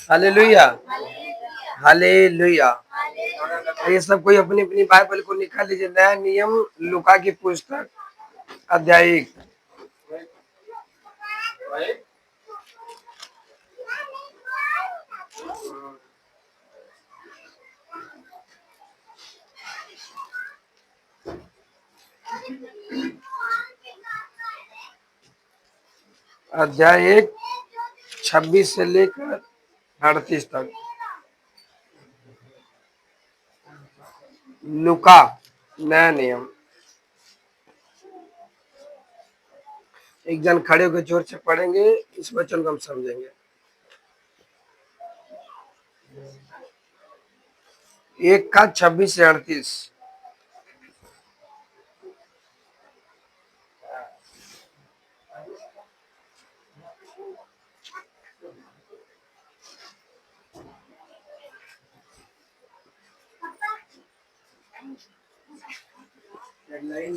Hallelujah, hallelujah. ये सब कोई अपनी अपनी बाइबल को निकाल लीजिए। नया नियम लूका की पुस्तक अध्याय 1। अध्याय 1 26 से लेकर 38 तक। लूका नया नियम। एक जन खड़े होकर जोर से पढ़ेंगे, इस वचन को हम समझेंगे। 1 का 26 से 38।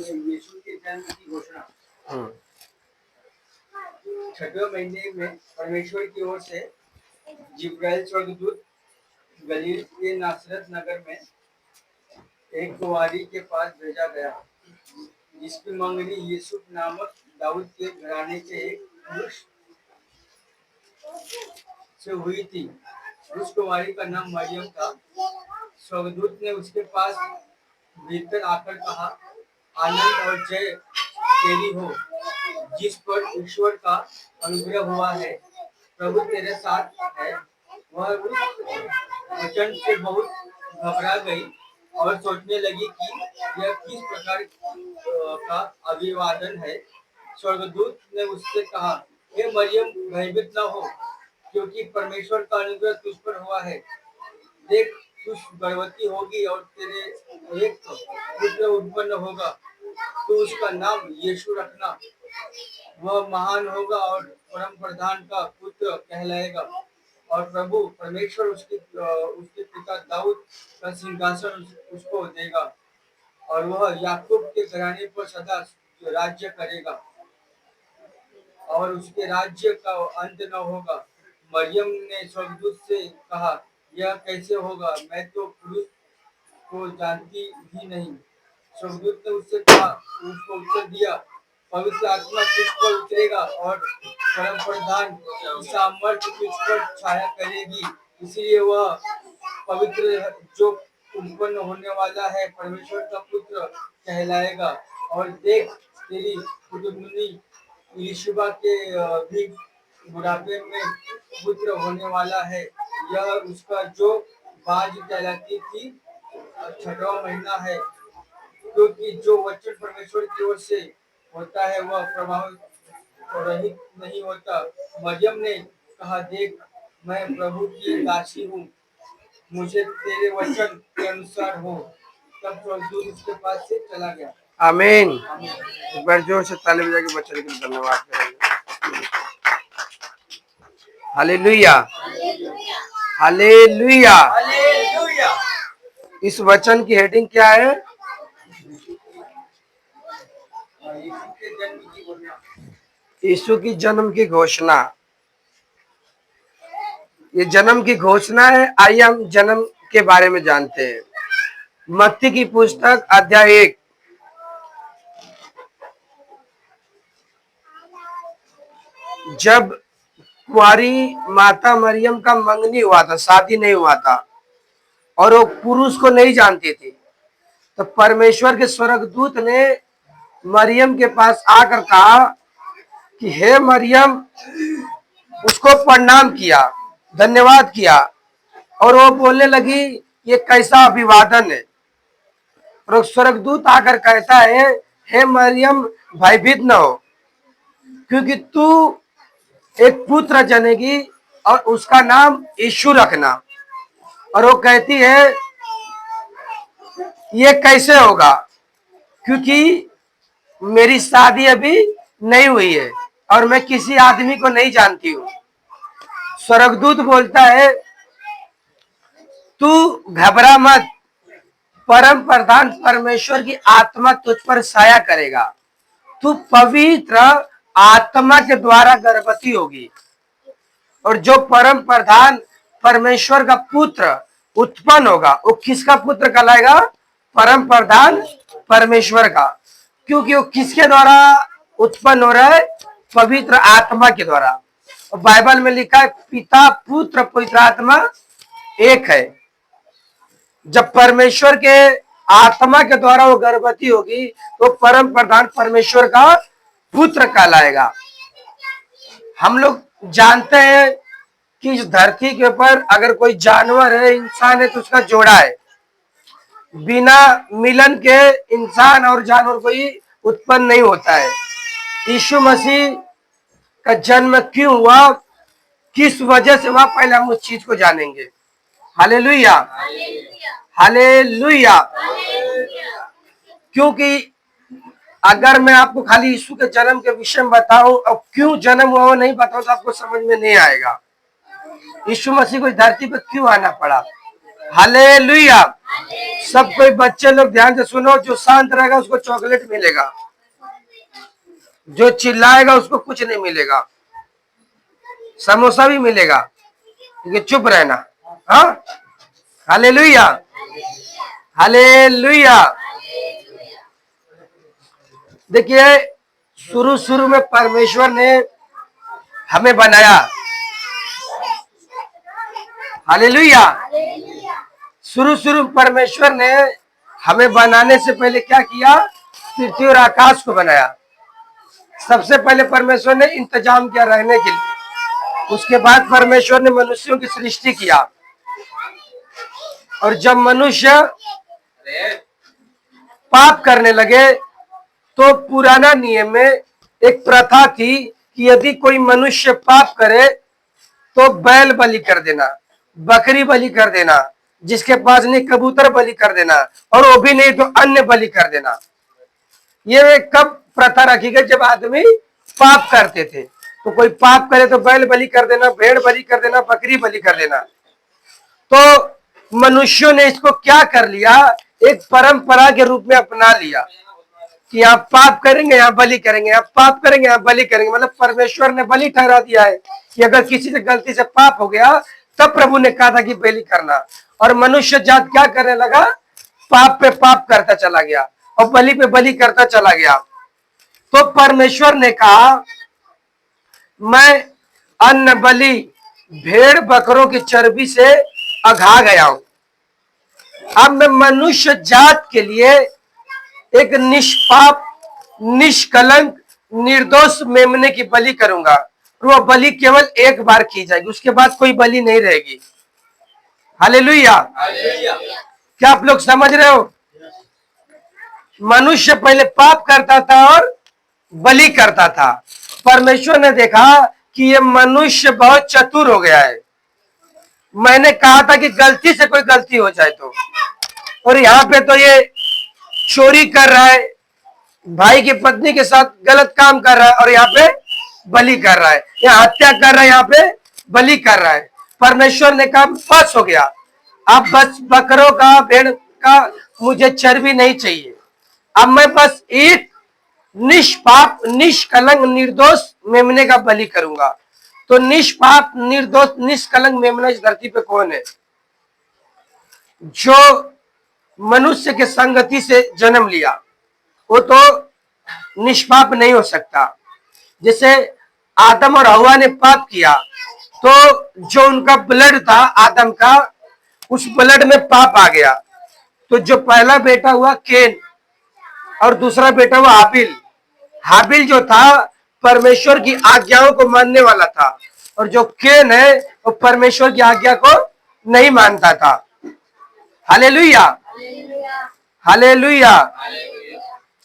यीशु के जन्म की घोषणा। 6वें महीने में परमेश्वर की ओर से जिब्राइल स्वर्गदूत गलील के नासरत नगर में एक कुंवारी के पास भेजा गया, जिसकी मंगनी यूसुफ नामक दाऊद के घराने के एक पुरुष से हुई थी। उस कुंवारी का नाम मरियम था। स्वर्गदूत ने उसके पास भीतर आकर कहा, आनंद और जय तेरी हो, जिस पर ईश्वर का अनुग्रह हुआ है, प्रभु तेरे साथ है। वह उस वचन से बहुत घबरा गई और सोचने लगी कि यह किस प्रकार का अभिवादन है। स्वर्गदूत ने उससे कहा, हे मरियम, भयभीत न हो, क्योंकि परमेश्वर का अनुग्रह तुझ पर हुआ है। देख, तू गर्भवती होगी और तेरे एक पुत्र उत्पन्न होगा। तू उसका नाम यीशु रखना। वह महान होगा और परम प्रधान का पुत्र कहलाएगा, और प्रभु परमेश्वर उसके पिता दाऊद का सिंहासन उसको देगा, और वह याकूब के घराने पर सदा राज्य करेगा, और उसके राज्य का अंत न होगा। मरियम ने स्वर्गदूत से कहा, यह कैसे होगा? मैं तो पुरुष को जानती ही नहीं। स्वर्गदूत ने उसको उत्तर दिया, पवित्र आत्मा तुझ पर उतरेगा और परम प्रधान की सामर्थ्य तुझ पर छाया करेगी। इसलिए वह पवित्र जो उत्पन्न होने वाला है परमेश्वर का पुत्र कहलाएगा। और देख, तेरी पुत्री यीशुआ के भी बुढ़ापे में पुत्र होने वाला है। यह उसका जो बाज कहलाती थी 6वां महीना है, क्योंकि जो वचन परमेश्वर की ओर से होता है वह प्रभावित रहित नहीं होता। मरियम ने कहा, देख, मैं प्रभु की दासी हूँ, मुझे तेरे वचन के अनुसार हो। तब स्वर्गदूत उसके पास से चला गया। आमीन। एक बार जोर से ताली बजा के बच्चे के लिए धन्यवाद करेंगे। Hallelujah, hallelujah, hallelujah. इस वचन की हेडिंग क्या है? यीशु की जन्म की घोषणा। ये जन्म की घोषणा है। आइए हम जन्म के बारे में जानते हैं। मत्ती की पुस्तक अध्याय 1। जब कुंवारी माता मरियम का मंगनी हुआ था, शादी नहीं हुआ था, और वो पुरुष को नहीं जानती थी, तो परमेश्वर के स्वर्गदूत ने मरियम के पास आकर कहा कि हे मरियम, उसको प्रणाम किया, धन्यवाद किया, और वो बोलने लगी, ये कैसा अभिवादन है। और स्वर्गदूत आकर कहता है, हे मरियम, भयभीत न हो, क्योंकि तू एक पुत्र जनेगी और उसका नाम यीशु रखना। और वो कहती है, ये कैसे होगा, क्योंकि मेरी शादी अभी नहीं हुई है और मैं किसी आदमी को नहीं जानती हूँ। स्वर्गदूत बोलता है, तू घबरा मत, परम प्रधान परमेश्वर की आत्मा तुझ पर साया करेगा, तू पवित्र आत्मा के द्वारा गर्भवती होगी, और जो परम प्रधान परमेश्वर का पुत्र उत्पन्न होगा, वो किसका पुत्र कहलाएगा? परम प्रधान परमेश्वर का। क्योंकि वो किसके द्वारा उत्पन्न हो रहा है? पवित्र आत्मा के द्वारा। और बाइबल में लिखा है पिता पुत्र पवित्र आत्मा एक है। जब परमेश्वर के आत्मा के द्वारा वो गर्भवती होगी तो परम प्रधान परमेश्वर का पुत्र कहलाएगा। हम लोग जानते हैं कि इस धरती के ऊपर अगर कोई जानवर है, इंसान है, तो उसका जोड़ा है। बिना मिलन के इंसान और जानवर कोई उत्पन्न नहीं होता है। यीशु मसीह का जन्म क्यों हुआ, किस वजह से हुआ, पहले हम उस चीज को जानेंगे। Hallelujah, hallelujah. क्योंकि अगर मैं आपको खाली यीशु के जन्म के विषय में बताऊं और क्यों जन्म हुआ वो नहीं बताऊं तो आपको समझ में नहीं आएगा। यीशु मसीह को इस धरती पर क्यों आना पड़ा। हालेलुया। सब कोई बच्चे लोग ध्यान से सुनो, जो शांत रहेगा उसको चॉकलेट मिलेगा, जो चिल्लाएगा उसको कुछ नहीं मिलेगा, समोसा भी मिलेगा, क्योंकि चुप रहना। हाँ, हालेलुया, हालेलुया। देखिए, शुरू शुरू में परमेश्वर ने हमें बनाया। हालेलुया। शुरू शुरू परमेश्वर ने हमें बनाने से पहले क्या किया? पृथ्वी और आकाश को बनाया। सबसे पहले परमेश्वर ने इंतजाम किया रहने के लिए। उसके बाद परमेश्वर ने मनुष्यों की सृष्टि किया। और जब मनुष्य पाप करने लगे तो पुराना नियम में एक प्रथा थी कि यदि कोई मनुष्य पाप करे तो बैल बलि कर देना, बकरी बलि कर देना, जिसके पास नहीं कबूतर बलि कर देना, और वो भी नहीं तो अन्य बलि कर देना। ये कब प्रथा रखी गई? जब आदमी पाप करते थे। तो कोई पाप करे तो बैल बलि कर देना, भेड़ बलि कर देना, बकरी बलि कर देना। तो मनुष्यों ने इसको क्या कर लिया? एक परंपरा के रूप में अपना लिया कि आप पाप करेंगे यहाँ बलि करेंगे, आप पाप करेंगे यहाँ बलि करेंगे। मतलब परमेश्वर ने बलि ठहरा दिया है कि अगर किसी से गलती से पाप हो गया तब प्रभु ने कहा था कि बलि करना। और मनुष्य जात क्या करने लगा? पाप पे पाप करता चला गया और बलि पे बलि करता चला गया। तो परमेश्वर ने कहा मैं अन्न बलि भेड़ बकरों की चर्बी से अघा गया हूं। अब मैं मनुष्य जात के लिए एक निष्पाप, निष्कलंक, निर्दोष मेमने की बलि करूंगा। वो बलि केवल एक बार की जाएगी, उसके बाद कोई बलि नहीं रहेगी। हालेलुया। क्या आप लोग समझ रहे हो? मनुष्य पहले पाप करता था और बलि करता था। परमेश्वर ने देखा कि ये मनुष्य बहुत चतुर हो गया है। मैंने कहा था कि गलती से कोई गलती हो जाए तो, और यहाँ पे तो ये चोरी कर रहा है, भाई की पत्नी के साथ गलत काम कर रहा है, और यहाँ पे बलि कर रहा है, यहाँ हत्या कर रहा है, यहाँ पे बलि कर रहा है। परमेश्वर ने कहा बस हो गया, अब बस बकरों का, भेड़ का मुझे चर्बी नहीं चाहिए। अब मैं बस एक निष्पाप, निष्कलंक, निर्दोष मेमने का बलि करूंगा। तो निष्पाप, निर्दोष, निष्कलंक मेमना इस धरती पे कौन है? जो मनुष्य के संगति से जन्म लिया, वो तो निष्पाप नहीं हो सकता। जैसे आदम और हवा ने पाप किया तो जो उनका ब्लड था आदम का, उस ब्लड में पाप आ गया। तो जो पहला बेटा हुआ केन और दूसरा बेटा हुआ हाबिल। हाबिल जो था परमेश्वर की आज्ञाओं को मानने वाला था, और जो केन है वो परमेश्वर की आज्ञा को नहीं मानता था। Hallelujah, hallelujah.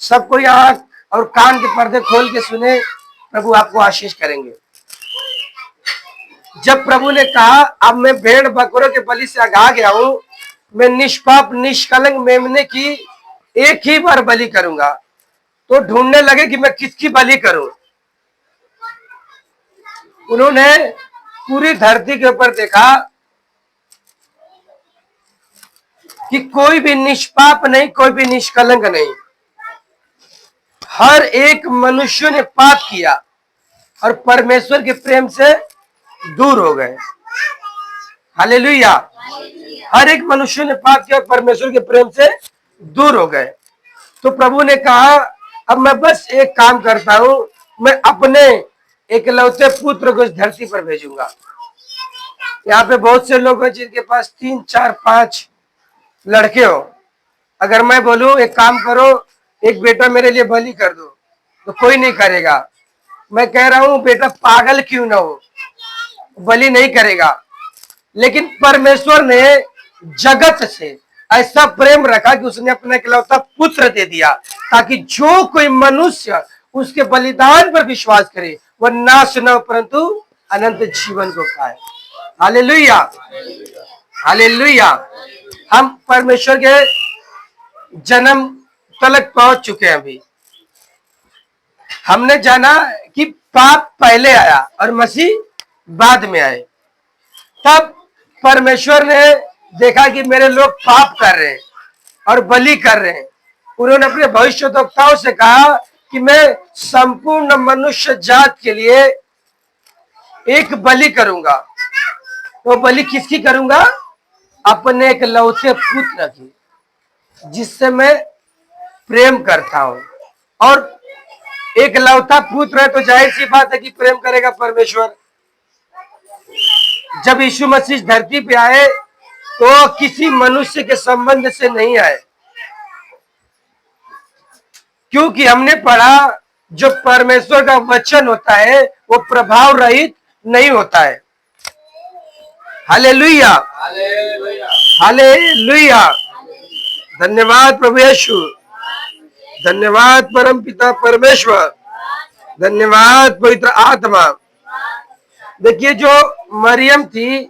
सबको आंख और कान के पर्दे खोल के सुने, प्रभु आपको आशीष करेंगे। जब प्रभु ने कहा अब मैं भेड़ बकरों के बलि से अघा गया हूं, मैं निष्पाप, निष्कलंक मेमने की एक ही बार बलि करूंगा, तो ढूंढने लगे कि मैं किसकी बलि करूं। उन्होंने पूरी धरती के ऊपर देखा कि कोई भी निष्पाप नहीं, कोई भी निष्कलंक नहीं। हर एक मनुष्य ने पाप किया और परमेश्वर के प्रेम से दूर हो गए। हालेलुया। हर एक मनुष्य ने पाप किया और परमेश्वर के प्रेम से दूर हो गए। तो प्रभु ने कहा अब मैं बस एक काम करता हूं, मैं अपने एकलौते पुत्र को इस धरती पर भेजूंगा। यहाँ पे बहुत से लोग हैं जिनके पास 3, 4, 5 लड़के हो। अगर मैं बोलूं एक काम करो, एक बेटा मेरे लिए बलि कर दो, तो कोई नहीं करेगा। मैं कह रहा हूं बेटा पागल क्यों ना हो, बलि नहीं करेगा। लेकिन परमेश्वर ने जगत से ऐसा प्रेम रखा कि उसने अपना इकलौता पुत्र दे दिया, ताकि जो कोई मनुष्य उसके बलिदान पर विश्वास करे वह नाश न हो परंतु अनंत जीवन को पाए। Hallelujah, hallelujah. हम परमेश्वर के जन्म तलक पहुंच चुके हैं। अभी हमने जाना कि पाप पहले आया और मसीह बाद में आए। तब परमेश्वर ने देखा कि मेरे लोग पाप कर रहे हैं और बलि कर रहे हैं। उन्होंने अपने भविष्यद्वक्ताओं से कहा कि मैं संपूर्ण मनुष्य जात के लिए एक बलि करूंगा। वो बलि किसकी करूंगा? अपने एक लौते पुत्र की, जिससे मैं प्रेम करता हूं। और एक लौता पुत्र है तो जाहिर सी बात है कि प्रेम करेगा परमेश्वर। जब यीशु मसीह धरती पे आए तो किसी मनुष्य के संबंध से नहीं आए, क्योंकि हमने पढ़ा जो परमेश्वर का वचन होता है वो प्रभाव रहित नहीं होता है। Hallelujah, hallelujah. धन्यवाद प्रभु यीशु, धन्यवाद परम पिता परमेश्वर, धन्यवाद पवित्र आत्मा। देखिए जो मरियम थी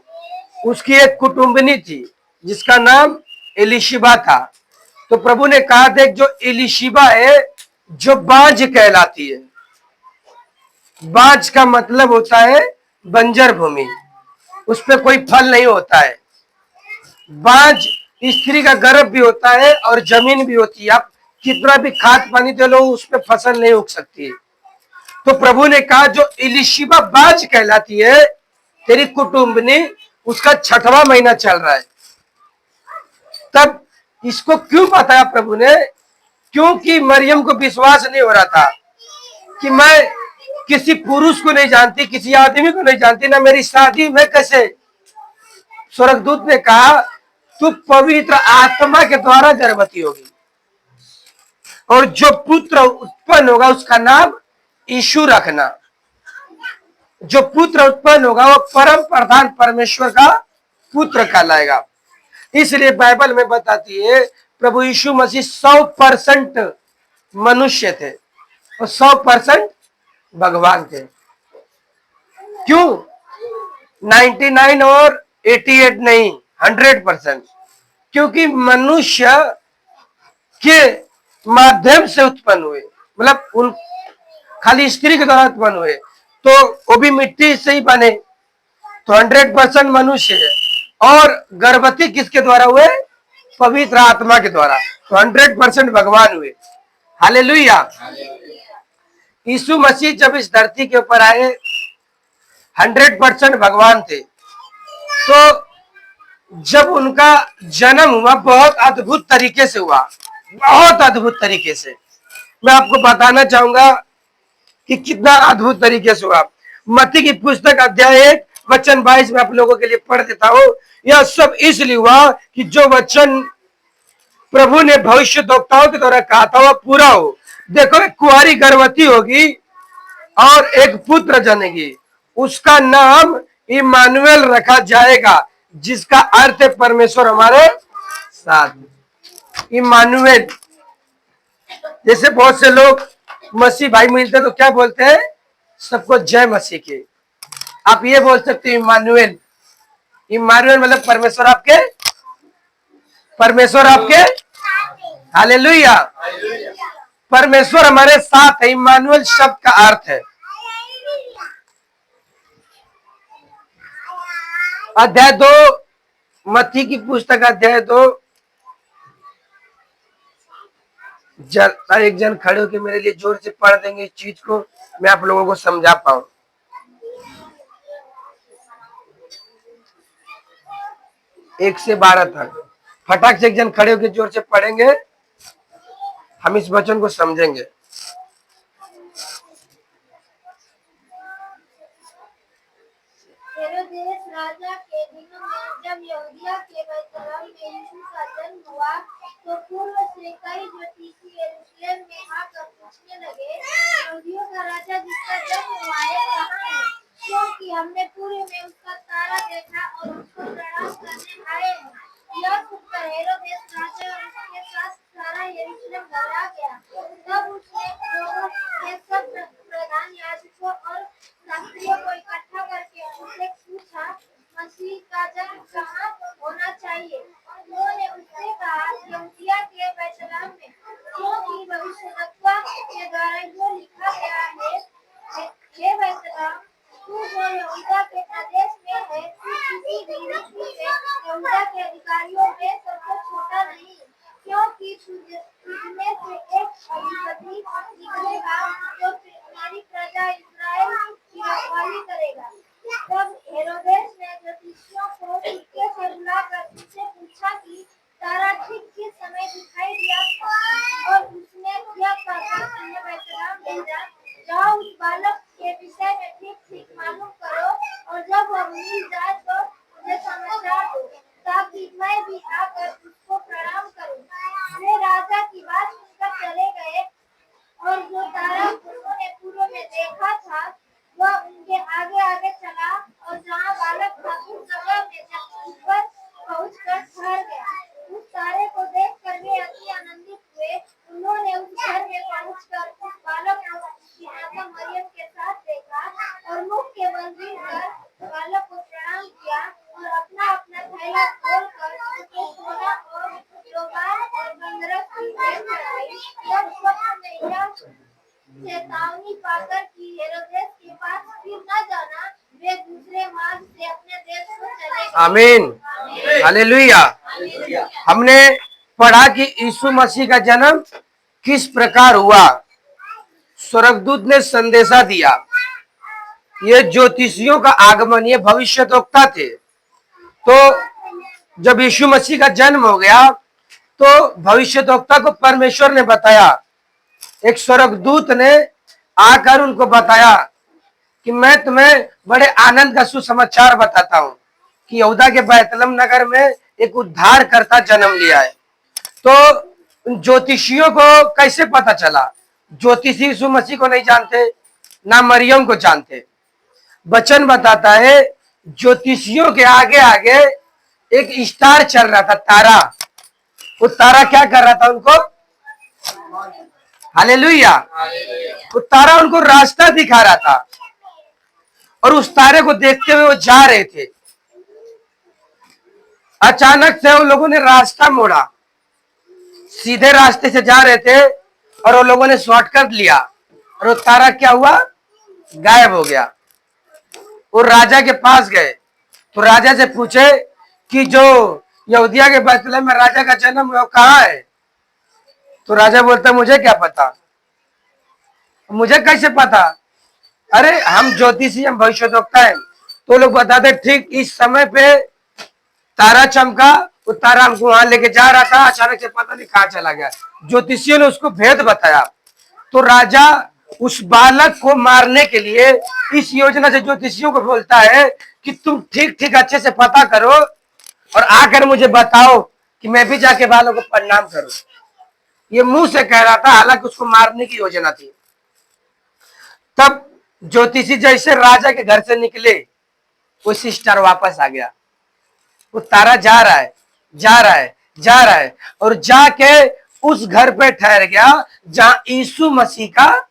उसकी एक कुटुंबनी थी जिसका नाम एलिशिबा था। तो प्रभु ने कहा देख जो एलिशिबा है जो बाज कहलाती है। बाज का मतलब होता है बंजर भूमि, उस पर कोई फल नहीं होता है। बाज स्त्री का गर्भ भी होता है और जमीन भी होती है, आप कितना भी खाद पानी दे लो उस पर फसल नहीं उग सकती है। तो प्रभु ने कहा जो एलिशिबा बाज कहलाती है तेरी कुटुंबनी, उसका 6वां महीना चल रहा है। तब इसको क्यों बताया प्रभु ने? क्योंकि मरियम को विश्वास नहीं हो रहा था कि मैं किसी पुरुष को नहीं जानती, किसी आदमी को नहीं जानती, ना मेरी शादी में कैसे। स्वर्गदूत ने कहा तू पवित्र आत्मा के द्वारा गर्भवती होगी और जो पुत्र उत्पन्न होगा उसका नाम यीशु रखना। जो पुत्र उत्पन्न होगा वो परम प्रधान परमेश्वर का पुत्र कहलाएगा। इसलिए बाइबल में बताती है प्रभु यीशु मसीह 100% मनुष्य थे और 100% भगवान थे। क्यों 99 और 88 नहीं, 100%? क्योंकि मनुष्य के माध्यम से उत्पन्न हुए, मतलब उन खाली स्त्री के द्वारा उत्पन्न हुए, तो वो भी मिट्टी से ही बने, तो 100% मनुष्य है। और गर्भवती किसके द्वारा हुए? पवित्र आत्मा के द्वारा, तो 100% भगवान हुए। हालेलुया। यीशु मसीह जब इस धरती के ऊपर आए 100% भगवान थे। तो जब उनका जन्म हुआ बहुत अद्भुत तरीके से हुआ, बहुत अद्भुत तरीके से। मैं आपको बताना चाहूंगा कि कितना अद्भुत तरीके से हुआ। मत्ती की पुस्तक अध्याय 1 वचन 22 में आप लोगों के लिए पढ़ देता हूं। यह सब इसलिए हुआ कि जो वचन प्रभु ने भविष्यद्वक्ताओं के द्वारा कहा था वह पूरा हो। देखो एक कुंवारी गर्भवती होगी और एक पुत्र जनेगी, उसका नाम इमानुएल रखा जाएगा, जिसका अर्थ है परमेश्वर हमारे साथ। इमानुएल। जैसे बहुत से लोग मसीह भाई मिलते तो क्या बोलते हैं? सबको जय मसीह के। आप ये बोल सकते हो इमानुएल। इमानुएल मतलब परमेश्वर आपके, परमेश्वर आपके। हालेलुया। परमेश्वर हमारे साथ है, इमानुएल शब्द का अर्थ है। अध्याय 2 मत्ती की पुस्तक अध्याय 2। एक जन खड़े होकर मेरे लिए जोर से पढ़ देंगे इस चीज को, मैं आप लोगों को समझा पाऊं। 1 से 12 तक। फटाक से एक जन खड़े होकर जोर से पढ़ेंगे, हम इस वचन को समझेंगे। हेरोदेस राजा के दिनों में जब यहूदिया के बैतलहम में यीशु का जन्म हुआ, तो पूर्व से कई ज्योतिषी यरूशलेम में आकर पूछने लगे, यहूदियों का राजा जिसका जन्म हुआ है कहाँ है? क्योंकि हमने पूरे में उसका तारा देखा और उसको प्रणाम करने आए हैं। यह सुनकर हेरोदेस राजा और उसके साथ सारा यरूशलेम घबरा गया। तब उसने लोगों के सब प्रधान याजकों और शास्त्रियों को इकट्ठा करके उनसे पूछा, मसीह का जन्म कहाँ होना चाहिए? उन्होंने उससे कहा, यहूदिया के बैतलहम में, क्योंकि भविष्यद्वक्ता के द्वारा जो लिखा गया है, हे बैतलहम, तू जो यहूदा के प्रदेश में है, तू किसी भी रीति से यहूदा के अधिकारियों में सबसे छोटा नहीं, क्योंकि तुझमें से एक अधिपति निकलेगा जो मेरी प्रजा इस्राएल की रखवाली करेगा। तब हेरोदेस ने ज्योतिषियों को चुपके से बुलाकर उनसे पूछा कि तारा ठीक किस समय दिखाई दिया था, और उसने यह कहकर उन्हें बैतलहम भेजा, जाओ उस बालक के विषय में ठीक ठीक मालूम करो, और जब वह मिल जाए तो मुझे समाचार दो, ताकि मैं भी आकर उसको प्रणाम करूं। वे राजा की बात सुनकर चले गए, और जो तारा उन्होंने पूर्व में देखा था वह उनके आगे आगे चला, और जहाँ बालक था उस जगह में जब ऊपर पहुंचकर ठहर गया। उस तारे को देखकर वे अति आनंदित हुए। उन्होंने उस घर में पहुंचकर उस बालक को उसकी माता मरियम के साथ देखा, और मुख के बल गिरकर बालक को प्रणाम किया, और अपना अपना थैला खोलकर उसको सोना और लोबान और गंधरस की भेंट चढ़ाई। जब स्वप्न में यह चेतावनी पाकर कि हेरोदेस के पास फिर न जाना, वे दूसरे मार्ग से अपने देश को चले गए। आमीन, हालेलुया। हमने पढ़ा कि यीशु मसीह का जन्म किस प्रकार हुआ। स्वर्गदूत ने संदेशा दिया। ये ज्योतिषियों का आगमन, ये भविष्यद्वक्ता थे। तो जब यीशु मसीह का जन्म हो गया तो भविष्यद्वक्ता को परमेश्वर ने बताया, एक स्वर्गदूत ने आकर उनको बताया कि मैं तुम्हें बड़े आनंद का सुसमाचार बताता हूं कि यहूदा के बैतलहम नगर में एक उद्धारकर्ता जन्म लिया है। तो ज्योतिषियों को कैसे पता चला? ज्योतिषी यीशु मसीह को नहीं जानते, ना मरियम को जानते। वचन बताता है ज्योतिषियों के आगे आगे एक स्टार चल रहा था, तारा। वो तारा क्या कर रहा था? उनको हालेलुया, वो तारा उनको रास्ता दिखा रहा था, और उस तारे को देखते हुए वो जा रहे थे। अचानक से उन लोगों ने रास्ता मोड़ा, सीधे रास्ते से जा रहे थे और उन लोगों ने शॉर्टकट लिया, और वो तारा क्या हुआ? गायब हो गया। वो राजा के पास गए तो राजा से पूछे कि जो यहूदिया के बैतलहम में राजा का जन्म हुआ कहाँ है? तो राजा बोलता मुझे क्या पता, मुझे कैसे पता? अरे हम ज्योतिषी, हम भविष्यद्वक्ता है। तो लोग बताते ठीक इस समय पे तारा चमका, वो तारा हमको वहां लेके जा रहा था, अचानक से पता नहीं कहाँ चला गया। ज्योतिषियों ने उसको भेद बताया। तो राजा उस बालक को मारने के लिए इस योजना से ज्योतिषियों को बोलता है कि तुम ठीक ठीक अच्छे से पता करो और आकर मुझे बताओ कि मैं भी जाके बालक को प्रणाम करूं। ये मुंह से कह रहा था, हालांकि उसको मारने की योजना थी। तब ज्योतिषी जैसे राजा के घर से निकले, वो सिस्टर वापस आ गया। वो तारा जा रहा है, जा रहा है, जा रहा है, और जाके उस घर पे ठहर गया जहां यीशु मसीह का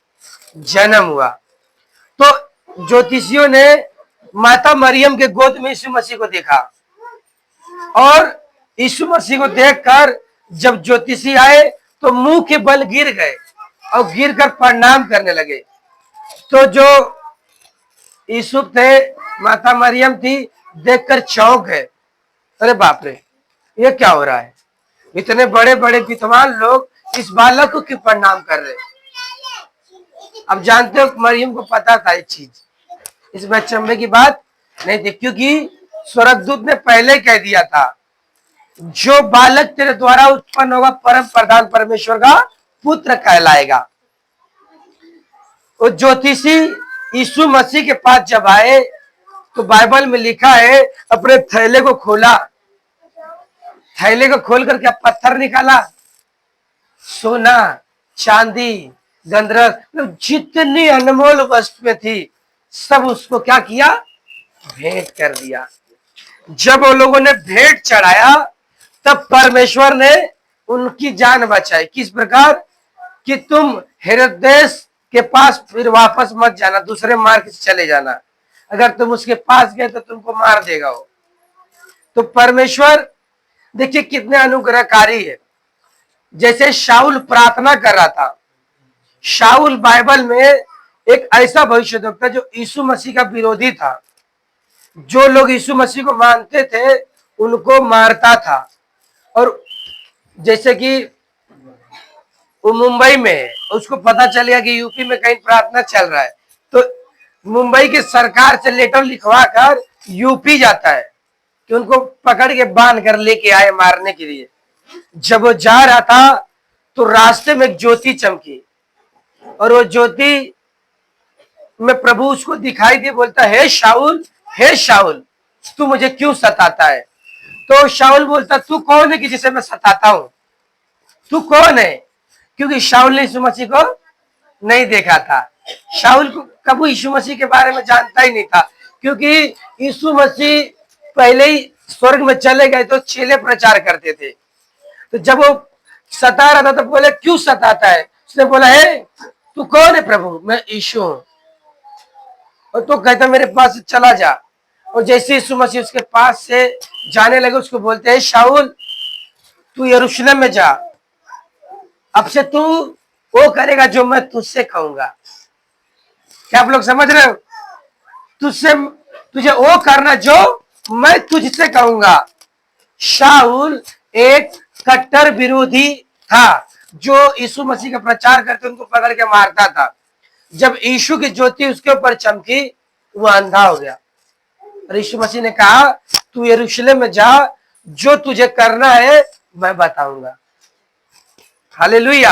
जन्म हुआ। तो ज्योतिषियों ने माता मरियम के गोद में यीशु मसीह को देखा, और यीशु मसीह को देखकर जब ज्योतिषी आए तो मुंह के बल गिर गए और गिरकर प्रणाम करने लगे। तो जो यूसुफ थे, माता मरियम थी, देखकर चौंक गए। अरे बाप रे, ये क्या हो रहा है? इतने बड़े बड़े विद्वान लोग इस बालक को क्यों प्रणाम कर रहे? अब जानते हो मरियम को पता था ये चीज, इसमें अचंभे की बात नहीं थी, क्योंकि स्वर्गदूत ने पहले कह दिया था जो बालक तेरे द्वारा उत्पन्न होगा परम प्रधान परमेश्वर का पुत्र कहलाएगा। वो ज्योतिषी यीशु मसीह के पास जब आए तो बाइबल में लिखा है अपने थैले को खोला, थैले को खोल कर क्या पत्थर निकाला, सोना चांदी गंधरस मतलब जितनी अनमोल वस्तुएं थी सब उसको क्या किया, भेंट कर दिया। जब वो लोगों ने भेंट चढ़ाया तब परमेश्वर ने उनकी जान बचाई। किस प्रकार कि तुम हेरोदेस के पास फिर वापस मत जाना, दूसरे मार्ग से चले जाना, अगर तुम उसके पास गए तो तुमको मार देगा वो। तो परमेश्वर देखिए कितने अनुग्रहकारी है। जैसे शाऊल प्रार्थना कर रहा था, शाऊल बाइबल में एक ऐसा भविष्यद्वक्ता जो यीशु मसीह का विरोधी था, जो लोग यीशु मसीह को मानते थे उनको मारता था। और जैसे कि वो मुंबई में है, उसको पता चल गया कि यूपी में कहीं प्रार्थना चल रहा है तो मुंबई की सरकार से लेटर लिखवा कर यूपी जाता है कि उनको पकड़ के बांध कर लेके आए मारने के लिए। जब वो जा रहा था तो रास्ते में एक ज्योति चमकी और वो ज्योति में प्रभु उसको दिखाई दे, बोलता है हे शाऊल तू मुझे क्यों सताता है। तो शाऊल बोलता तू कौन है कि जिसे मैं सताता हूं, तू कौन है, क्योंकि शाऊल ने यीशु मसीह को नहीं देखा था। शाऊल को कभी यीशु मसीह के बारे में जानता ही नहीं था, क्योंकि यीशु मसीह पहले ही स्वर्ग में चले गए तो चेले प्रचार करते थे। तो जब वो सता रहा था तो बोले क्यों सताता है, उसने बोला है तू कौन है प्रभु, मैं यीशु हूं। और तो कहता मेरे पास से चला जा। और जैसे यीशु मसीह उसके पास से जाने लगे उसको बोलते हैं शाऊल तू यरूशलेम में जा, अब से तू वो करेगा जो मैं तुझसे कहूंगा। क्या आप लोग समझ रहे हो, तुझे वो करना जो मैं तुझसे कहूंगा। शाऊल एक कट्टर विरोधी था जो यीशु मसीह का प्रचार करके उनको पकड़ के मारता था। जब यीशु की ज्योति उसके ऊपर चमकी वो अंधा हो गया और यीशु मसीह ने कहा तू यरूशलेम में जा, जो तुझे करना है मैं बताऊंगा। Hallelujah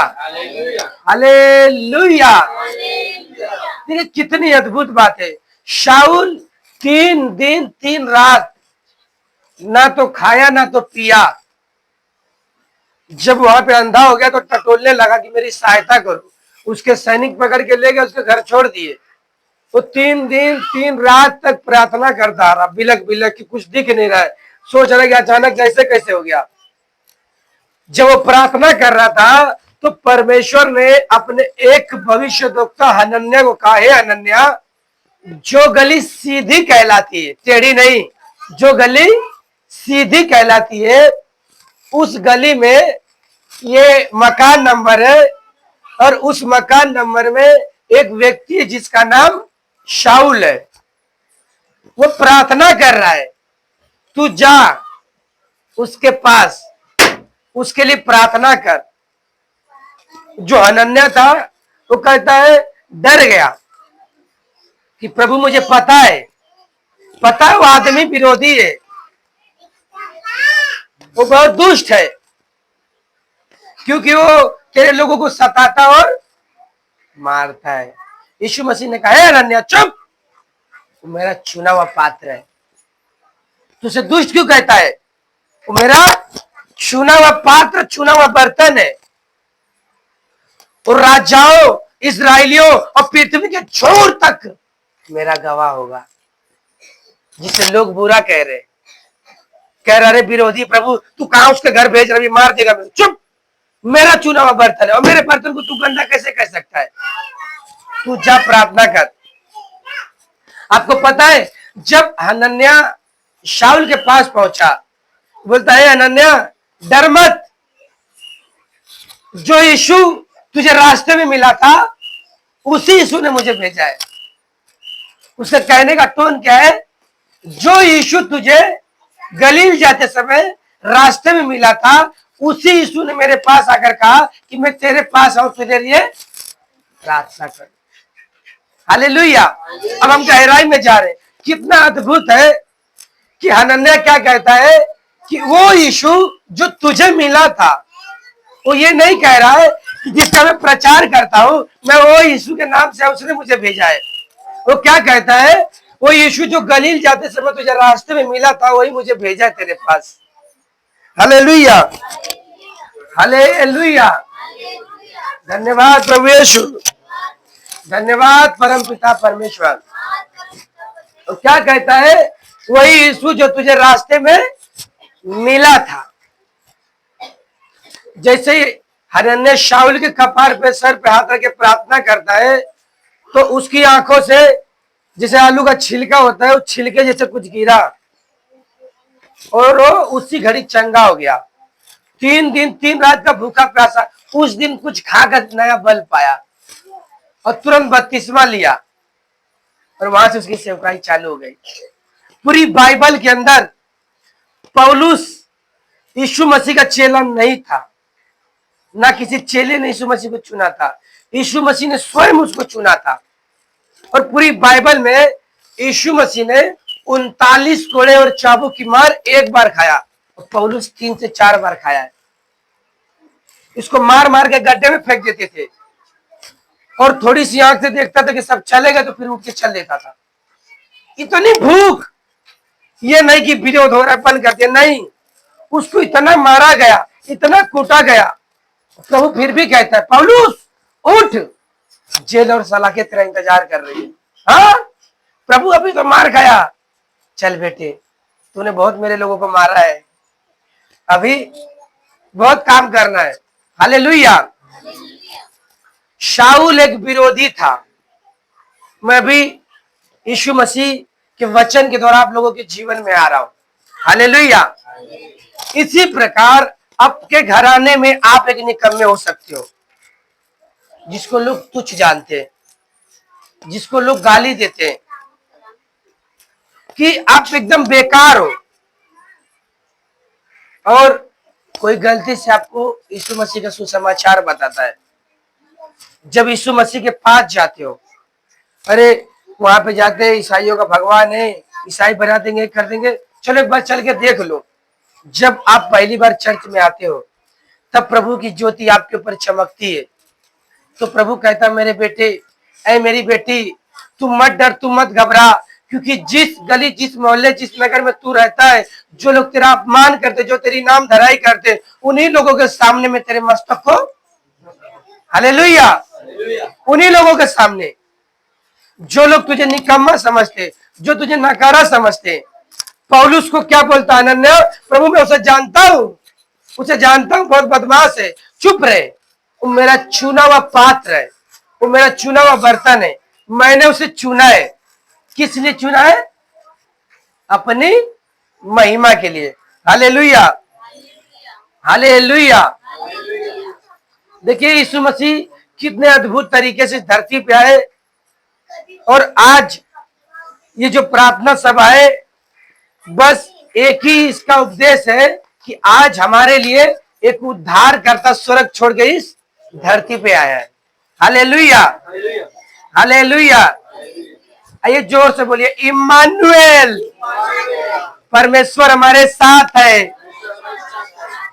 hallelujah. देखिए कितनी अद्भुत बात है। शाऊल 3 दिन 3 रात ना तो खाया ना तो पिया। जब वहां पे अंधा हो गया तो टटोलने लगा कि मेरी सहायता करो। उसके सैनिक पकड़ के ले गए, उसके घर छोड़ दिए। वो 3 दिन 3 रात तक प्रार्थना करता रहा, बिलक बिलक कि कुछ दिख नहीं रहा है, सोच रहा कि अचानक जैसे कैसे हो गया। जब वो प्रार्थना कर रहा था तो परमेश्वर ने अपने एक भविष्यद्वक्ता हनन्याह को कहा, हे हनन्याह, जो गली सीधी कहलाती है, टेढ़ी नहीं, जो गली सीधी कहलाती है उस गली में ये मकान नंबर है और उस मकान नंबर में एक व्यक्ति है जिसका नाम शाऊल है। वो प्रार्थना कर रहा है, तू जा उसके पास, उसके लिए प्रार्थना कर। जो हनन्याह था वो कहता है डर गया कि प्रभु मुझे पता है वो आदमी विरोधी है, वो बहुत दुष्ट है, क्योंकि वो तेरे लोगों को सताता और मारता है। यीशु मसीह ने कहा हनन्याह चुप, वो मेरा चुना हुआ पात्र है, तुझे दुष्ट क्यों कहता है, वो मेरा चुना हुआ पात्र, चुना हुआ बर्तन है। और राजाओं, इस्राएलियों और पृथ्वी के छोर तक मेरा गवाह होगा। जिसे लोग बुरा कह रहे विरोधी, प्रभु तू कहां उसके घर भेज रहा, मार देगा। चुप, मेरा चुना हुआ बर्तन है और मेरे बर्तन को तू गंदा कैसे कह सकता है। तू जा प्रार्थना कर। आपको पता है जब हनन्याह शाऊल के पास पहुंचा, बोलता है हनन्याह डर मत, जो यीशु तुझे रास्ते में मिला था उसी यीशु ने मुझे भेजा है। उसके कहने का टोन क्या है, जो यीशु तुझे गलील जाते समय रास्ते में मिला था उसी यीशु ने मेरे पास आकर कहा कि मैं तेरे पास आऊं तुझे लिए प्रार्थना कर। हालेलुया। अब हम गहराई में जा रहे हैं। कितना अद्भुत है कि हनन्याह क्या कहता है कि वो यीशु जो तुझे मिला था, वो ये नहीं कह रहा है कि जिसका मैं प्रचार करता हूं मैं वो यीशु के नाम से, उसने मुझे भेजा है। वो क्या कहता है, वो यीशु जो गलील जाते समय तुझे रास्ते में मिला था, वही मुझे भेजा है तेरे पास। हालेलुया, हालेलुया, धन्यवाद प्रभु यीशु, धन्यवाद परम पिता परमेश्वर। और क्या कहता है, वही यीशु जो तुझे रास्ते में मिला था। जैसे हनन्याह शाऊल के कपार पे, सर पे हाथ रख के प्रार्थना करता है, तो उसकी आंखों से जैसे आलू का छिलका होता है, वो छिलके जैसे कुछ गिरा और वो उसी घड़ी चंगा हो गया। 3 दिन 3 रात का भूखा प्यासा, उस दिन कुछ खाकर नया बल पाया और तुरंत बपतिस्मा लिया और वहां से उसकी सेवकाई चालू हो गई। पूरी बाइबल के अंदर पौलुस यीशु मसीह का चेला नहीं था, ना किसी चेले ने यीशु मसीह को चुना था, यीशु मसीह ने स्वयं उसको चुना था। और पूरी बाइबल में यीशु मसीह ने 39 कोड़े और चाबुक की मार एक बार खाया, और पौलुस 3 से 4 बार खाया है। इसको मार मार के गड्ढे में फेंक देते थे और थोड़ी सी आंख से देखता था कि सब चलेगा तो फिर उठ के चल लेता था। इतनी भूख, ये नहीं कि विरोधापन करते, नहीं, उसको इतना मारा गया, इतना कूटा गया। प्रभु फिर भी कहता है, पौलुस उठ, जेल और सलाखें तेरा इंतजार कर रही है। हाँ प्रभु, अभी तो मार खाया, चल बेटे, तूने बहुत मेरे लोगों को मारा है, अभी बहुत काम करना है। हालेलुया। शाऊल एक विरोधी था। मैं भी यीशु मसीह के वचन के द्वारा आप लोगों के जीवन में आ रहा हूं। हालेलुया। इसी प्रकार आपके घराने में आप एक निकम्मे हो सकते हो, जिसको लोग तुच्छ जानते हैं, जिसको लोग गाली देते हैं कि आप एकदम बेकार हो, और कोई गलती से आपको यीशु मसीह का सुसमाचार बताता है। जब यीशु मसीह के पास जाते हो, अरे वहां पे जाते हैं, ईसाइयों का भगवान है, ईसाई बना देंगे, कर देंगे, चलो एक बार चल के देख लो। जब आप पहली बार चर्च में आते हो, तब प्रभु की ज्योति आपके ऊपर चमकती है, तो प्रभु कहता, मेरे बेटे, ऐ मेरी बेटी, तुम मत डर, तुम मत घबरा, क्योंकि जिस गली, जिस मोहल्ले, जिस नगर में तू रहता है, जो लोग तेरा अपमान करते, जो तेरी नाम धराई करते, उन्हीं लोगों के सामने में तेरे मस्तक को, हालेलुया, उन्हीं लोगों के सामने, जो लोग तुझे निकम्मा समझते, जो तुझे नकारा समझते। पौलुस को क्या बोलता हनन्याह, प्रभु मैं उसे जानता हूं, उसे जानता हूं, बहुत बदमाश है, चुप रहे, वो मेरा चुना हुआ पात्र है, वो मेरा चुना हुआ बर्तन है, मैंने उसे चुना है। किस लिए चुना है? अपनी महिमा के लिए। Hallelujah, hallelujah. देखिए यीशु मसीह कितने अद्भुत तरीके से धरती पे आए, और आज ये जो प्रार्थना सभा है, बस एक ही इसका उपदेश है कि आज हमारे लिए एक उद्धार करता स्वर्ग छोड़ के इस धरती पे आया है। Hallelujah, hallelujah. आइए जोर से बोलिए, इम्मानुएल, परमेश्वर हमारे साथ है।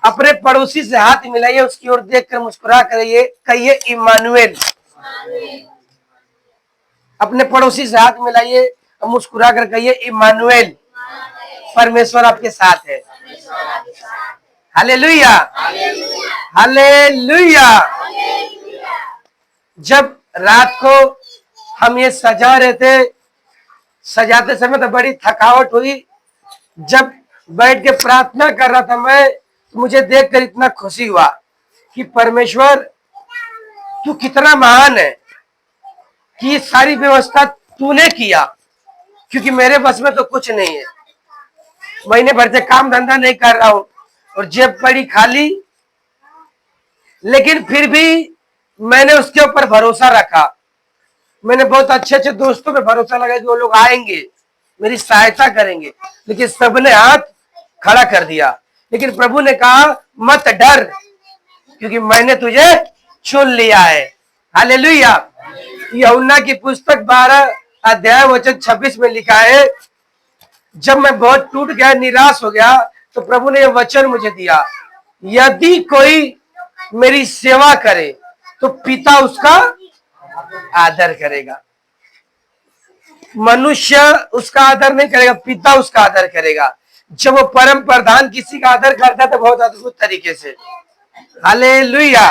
अपने पड़ोसी से हाथ मिलाइए, उसकी ओर देखकर मुस्कुरा करिए, कहिए इम्मानुएल। अपने पड़ोसी से हाथ मिलाइए और मुस्कुरा कर कहिए, इम्मानुएल, परमेश्वर आपके साथ है। Hallelujah, hallelujah. जब रात को हम ये सजा रहे थे, सजाते समय तो बड़ी थकावट हुई। जब बैठ के प्रार्थना कर रहा था मैं, तो मुझे देखकर इतना खुशी हुआ कि परमेश्वर तू कितना महान है कि ये सारी व्यवस्था तूने किया, क्योंकि मेरे बस में तो कुछ नहीं है। महीने भर से काम धंधा नहीं कर रहा हूं और जेब पड़ी खाली, लेकिन फिर भी मैंने उसके ऊपर भरोसा रखा। मैंने बहुत अच्छे अच्छे दोस्तों पे भरोसा लगाया कि वो लोग आएंगे, मेरी सहायता करेंगे, लेकिन सबने हाथ खड़ा कर दिया। लेकिन प्रभु ने कहा, मत डर, क्योंकि मैंने तुझे चुन लिया है। हालेलुया। यूहन्ना की पुस्तक 12 अध्याय वचन 26 में लिखा है, जब मैं बहुत टूट गया, निराश हो गया, तो प्रभु ने यह वचन मुझे दिया, यदि कोई मेरी सेवा करे तो पिता उसका आदर करेगा। मनुष्य उसका आदर नहीं करेगा, पिता उसका आदर करेगा। जब वो परम प्रधान किसी का आदर करता है तो बहुत अद्भुत तरीके से। हालेलुया।